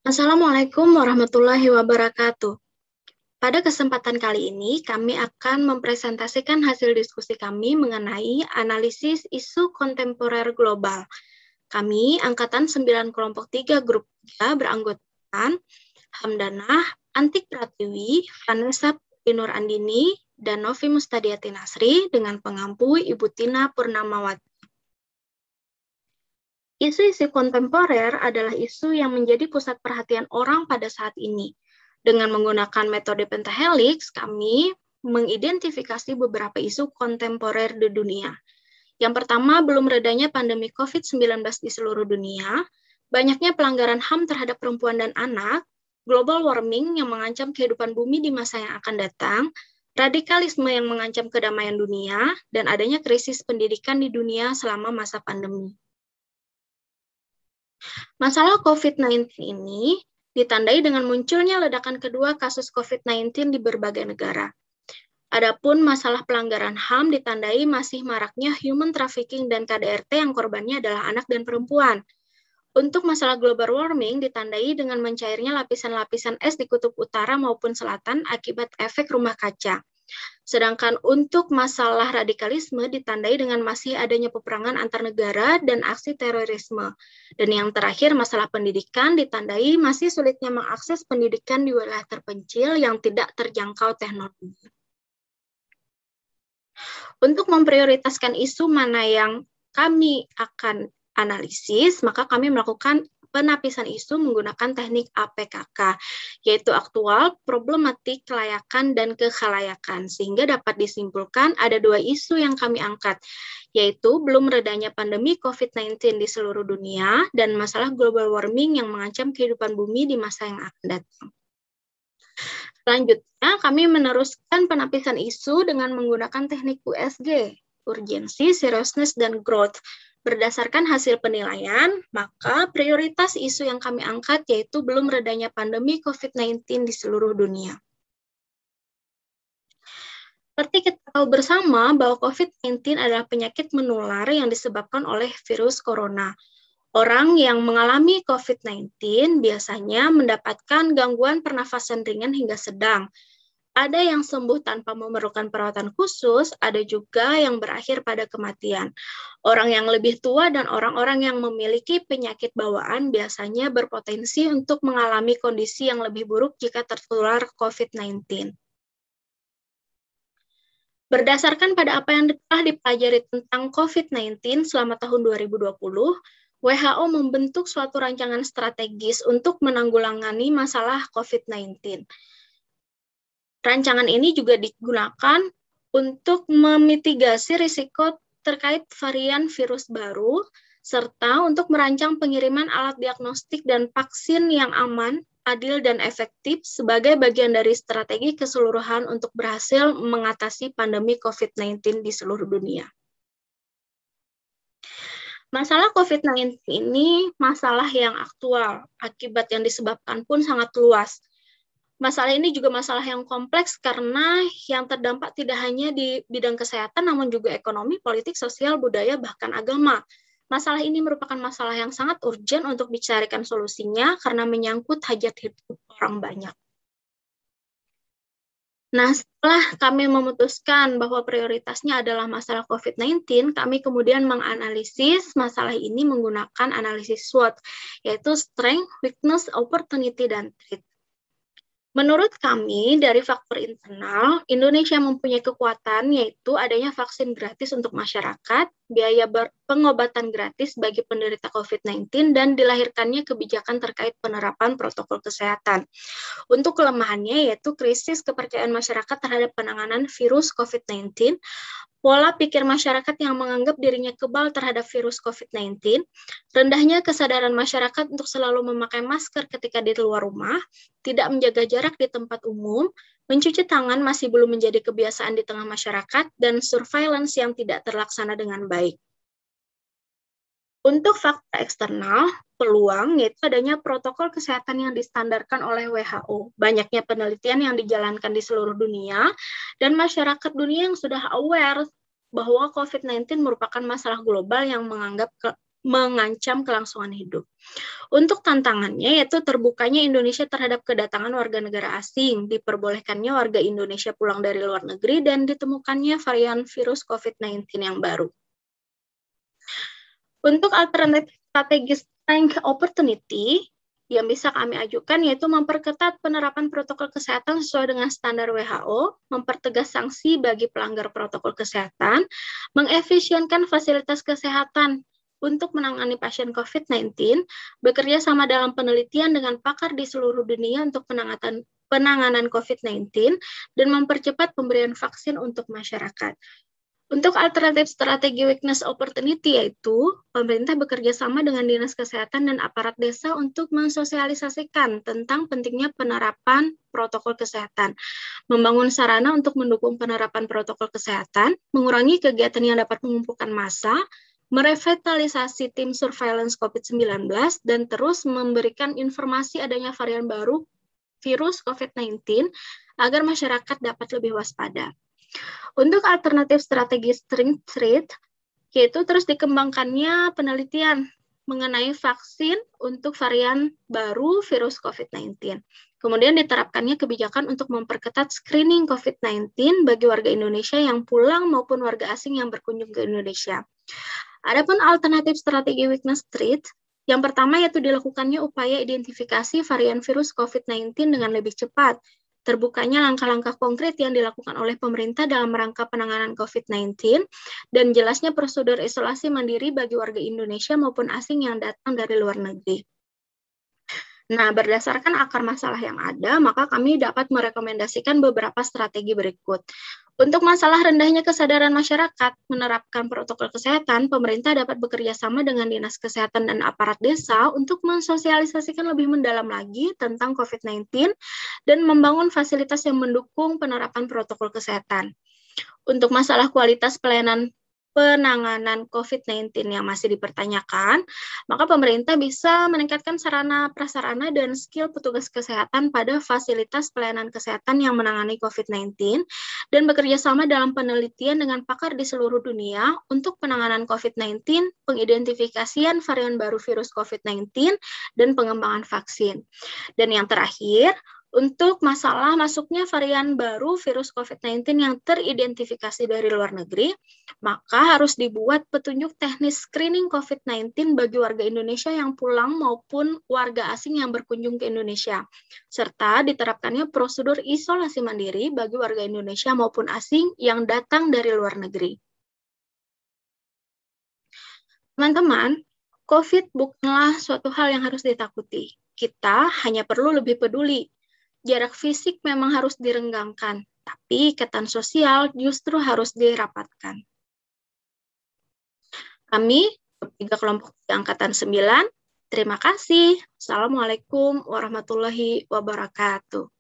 Assalamualaikum warahmatullahi wabarakatuh. Pada kesempatan kali ini, kami akan mempresentasikan hasil diskusi kami mengenai analisis isu kontemporer global. Kami, Angkatan 9 Kelompok 3 Grup 3, beranggotakan Hamdanah, Antik Pratiwi, Vanessa Inur Andini, dan Novi Mustadiati Nasri dengan pengampu Ibu Tina Purnamawati. Isu-isu kontemporer adalah isu yang menjadi pusat perhatian orang pada saat ini. Dengan menggunakan metode pentahelix, kami mengidentifikasi beberapa isu kontemporer di dunia. Yang pertama, belum redanya pandemi COVID-19 di seluruh dunia, banyaknya pelanggaran HAM terhadap perempuan dan anak, global warming yang mengancam kehidupan bumi di masa yang akan datang, radikalisme yang mengancam kedamaian dunia, dan adanya krisis pendidikan di dunia selama masa pandemi. Masalah COVID-19 ini ditandai dengan munculnya ledakan kedua kasus COVID-19 di berbagai negara. Adapun masalah pelanggaran HAM ditandai masih maraknya human trafficking dan KDRT yang korbannya adalah anak dan perempuan. Untuk masalah global warming ditandai dengan mencairnya lapisan-lapisan es di kutub utara maupun selatan akibat efek rumah kaca. Sedangkan untuk masalah radikalisme ditandai dengan masih adanya peperangan antar negara dan aksi terorisme. Dan yang terakhir, masalah pendidikan ditandai masih sulitnya mengakses pendidikan di wilayah terpencil yang tidak terjangkau teknologi. Untuk memprioritaskan isu mana yang kami akan analisis, maka kami melakukan penapisan isu menggunakan teknik APKK, yaitu aktual, problematik, kelayakan, dan kekhalayakan, sehingga dapat disimpulkan ada dua isu yang kami angkat, yaitu belum redanya pandemi COVID-19 di seluruh dunia, dan masalah global warming yang mengancam kehidupan bumi di masa yang akan datang. Selanjutnya, kami meneruskan penapisan isu dengan menggunakan teknik USG, urgency, seriousness, dan growth. Berdasarkan hasil penilaian, maka prioritas isu yang kami angkat yaitu belum redanya pandemi COVID-19 di seluruh dunia. Seperti kita tahu bersama bahwa COVID-19 adalah penyakit menular yang disebabkan oleh virus corona. Orang yang mengalami COVID-19 biasanya mendapatkan gangguan pernafasan ringan hingga sedang. Ada yang sembuh tanpa memerlukan perawatan khusus, ada juga yang berakhir pada kematian. Orang yang lebih tua dan orang-orang yang memiliki penyakit bawaan biasanya berpotensi untuk mengalami kondisi yang lebih buruk jika tertular COVID-19. Berdasarkan pada apa yang telah dipelajari tentang COVID-19 selama tahun 2020, WHO membentuk suatu rancangan strategis untuk menanggulangi masalah COVID-19. Rancangan ini juga digunakan untuk memitigasi risiko terkait varian virus baru, serta untuk merancang pengiriman alat diagnostik dan vaksin yang aman, adil, dan efektif sebagai bagian dari strategi keseluruhan untuk berhasil mengatasi pandemi COVID-19 di seluruh dunia. Masalah COVID-19 ini masalah yang aktual, akibat yang disebabkan pun sangat luas. Masalah ini juga masalah yang kompleks karena yang terdampak tidak hanya di bidang kesehatan, namun juga ekonomi, politik, sosial, budaya, bahkan agama. Masalah ini merupakan masalah yang sangat urgent untuk dicarikan solusinya karena menyangkut hajat hidup orang banyak. Nah, setelah kami memutuskan bahwa prioritasnya adalah masalah COVID-19, kami kemudian menganalisis masalah ini menggunakan analisis SWOT, yaitu Strength, Weakness, Opportunity, dan Threat. Menurut kami, dari faktor internal, Indonesia mempunyai kekuatan yaitu adanya vaksin gratis untuk masyarakat, biaya pengobatan gratis bagi penderita COVID-19, dan dilahirkannya kebijakan terkait penerapan protokol kesehatan. Untuk kelemahannya yaitu krisis kepercayaan masyarakat terhadap penanganan virus COVID-19, pola pikir masyarakat yang menganggap dirinya kebal terhadap virus COVID-19, rendahnya kesadaran masyarakat untuk selalu memakai masker ketika di luar rumah, tidak menjaga jarak di tempat umum, mencuci tangan masih belum menjadi kebiasaan di tengah masyarakat, dan surveillance yang tidak terlaksana dengan baik. Untuk faktor eksternal, peluang yaitu adanya protokol kesehatan yang distandarkan oleh WHO, banyaknya penelitian yang dijalankan di seluruh dunia, dan masyarakat dunia yang sudah aware bahwa COVID-19 merupakan masalah global yang mengancam kelangsungan hidup. Untuk tantangannya yaitu terbukanya Indonesia terhadap kedatangan warga negara asing, diperbolehkannya warga Indonesia pulang dari luar negeri, dan ditemukannya varian virus COVID-19 yang baru. Untuk alternatif strategi strength opportunity yang bisa kami ajukan yaitu memperketat penerapan protokol kesehatan sesuai dengan standar WHO, mempertegas sanksi bagi pelanggar protokol kesehatan, mengefisienkan fasilitas kesehatan untuk menangani pasien COVID-19, bekerja sama dalam penelitian dengan pakar di seluruh dunia untuk penanganan COVID-19, dan mempercepat pemberian vaksin untuk masyarakat. Untuk alternatif strategi weakness opportunity yaitu pemerintah bekerja sama dengan Dinas Kesehatan dan aparat desa untuk mensosialisasikan tentang pentingnya penerapan protokol kesehatan, membangun sarana untuk mendukung penerapan protokol kesehatan, mengurangi kegiatan yang dapat mengumpulkan massa, merevitalisasi tim surveillance COVID-19, dan terus memberikan informasi adanya varian baru virus COVID-19 agar masyarakat dapat lebih waspada. Untuk alternatif strategi string threat, yaitu terus dikembangkannya penelitian mengenai vaksin untuk varian baru virus COVID-19. Kemudian diterapkannya kebijakan untuk memperketat screening COVID-19 bagi warga Indonesia yang pulang maupun warga asing yang berkunjung ke Indonesia. Adapun alternatif strategi weakness threat, yang pertama yaitu dilakukannya upaya identifikasi varian virus COVID-19 dengan lebih cepat, terbukanya langkah-langkah konkret yang dilakukan oleh pemerintah dalam rangka penanganan COVID-19, dan jelasnya prosedur isolasi mandiri bagi warga Indonesia maupun asing yang datang dari luar negeri. Nah, berdasarkan akar masalah yang ada, maka kami dapat merekomendasikan beberapa strategi berikut. Untuk masalah rendahnya kesadaran masyarakat menerapkan protokol kesehatan, pemerintah dapat bekerja sama dengan Dinas Kesehatan dan aparat desa untuk mensosialisasikan lebih mendalam lagi tentang COVID-19 dan membangun fasilitas yang mendukung penerapan protokol kesehatan. Untuk masalah kualitas penanganan COVID-19 yang masih dipertanyakan, maka pemerintah bisa meningkatkan sarana prasarana dan skill petugas kesehatan pada fasilitas pelayanan kesehatan yang menangani COVID-19 dan bekerja sama dalam penelitian dengan pakar di seluruh dunia untuk penanganan COVID-19, pengidentifikasian varian baru virus COVID-19, dan pengembangan vaksin. Dan yang terakhir, untuk masalah masuknya varian baru virus COVID-19 yang teridentifikasi dari luar negeri, maka harus dibuat petunjuk teknis screening COVID-19 bagi warga Indonesia yang pulang maupun warga asing yang berkunjung ke Indonesia, serta diterapkannya prosedur isolasi mandiri bagi warga Indonesia maupun asing yang datang dari luar negeri. Teman-teman, COVID bukanlah suatu hal yang harus ditakuti. Kita hanya perlu lebih peduli. Jarak fisik memang harus direnggangkan, tapi ikatan sosial justru harus dirapatkan. Kami, tiga kelompok angkatan 9, terima kasih. Assalamualaikum warahmatullahi wabarakatuh.